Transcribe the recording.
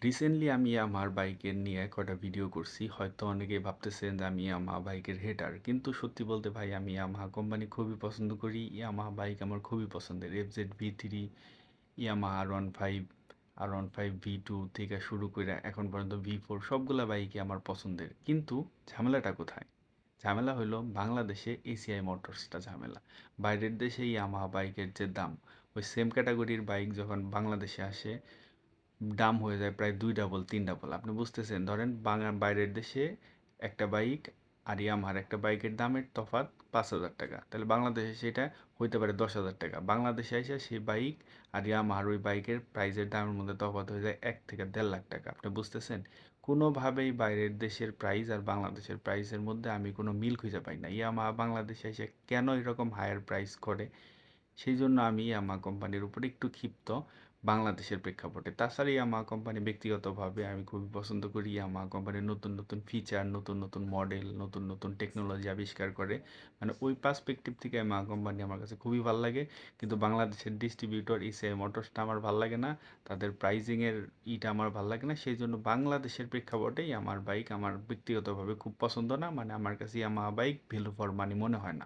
Recently আমি আমার বাইকের নিয়ে কয়টা ভিডিও করছি। হয়তো অনেকেই ভাবতেছেন যে আমি ইয়ামাহা বাইকের হেটার। কিন্তু সত্যি বলতে ভাই আমি ইয়ামাহা কোম্পানি খুবই পছন্দ করি। ইয়ামাহা বাইক আমার খুবই পছন্দের। এফজেড ভি3, ইয়ামাহা আর15, আর15 ভি2 থেকে শুরু করে এখন পর্যন্ত ভি4 সবগুলা বাইকই আমার পছন্দের। কিন্তু ঝামেলাটা কোথায়? ঝামেলা হলো বাংলাদেশে এসিআই মোটরসটা ঝামেলা। বাইরের দেশে ইয়ামাহা বাইকের যে দাম, ওই সেম ক্যাটাগরির বাইক যখন বাংলাদেশে আসে দাম হয়ে যায় প্রায় 2 ডাবল 3 ডাবল। আপনি বুঝতেছেন, ধরেন বাইরের দেশে একটা বাইক আর ইয়ামাহার একটা বাইকের দামের তফাৎ 5,000 টাকা, তাহলে বাংলাদেশে সেটা হইতে পারে 10,000 টাকা। বাংলাদেশে এসে সেই বাইক আর ইয়ামাহার ওই বাইকের প্রাইসের দামের মধ্যে তফাৎ হয়ে যায় 1 থেকে 1.5 লাখ টাকা। আপনি বুঝতেছেন, কোনোভাবেই বাইরের দেশের প্রাইস আর বাংলাদেশের প্রাইসের মধ্যে আমি কোনো মিল খুঁজে পাই না। ইয়ামাহা বাংলাদেশে এসে কেন এরকম হায়ার প্রাইস করে, সেই জন্য আমি ইয়ামাহা কোম্পানির উপরে একটু ক্ষিপ্ত বাংলাদেশের প্রেক্ষাপটে। তাছাড়া ইয়ামাহা কোম্পানি ব্যক্তিগতভাবে আমি খুবই পছন্দ করি। ইয়ামাহা কোম্পানির নতুন নতুন ফিচার, নতুন নতুন মডেল, নতুন নতুন টেকনোলজি আবিষ্কার করে, মানে ওই পার্সপেক্টিভ থেকে ইয়ামাহা কোম্পানি আমার কাছে খুবই ভালো লাগে। কিন্তু বাংলাদেশের ডিস্ট্রিবিউটর এসিআই মোটরসটা আমার ভালো লাগে না, তাদের প্রাইজিংয়ের ইটা আমার ভালো লাগে না। সেই জন্য বাংলাদেশের প্রেক্ষাপটেই আমার বাইক আমার ব্যক্তিগতভাবে খুব পছন্দ না, মানে আমার কাছে Yamaha bike value for money মনে হয় না।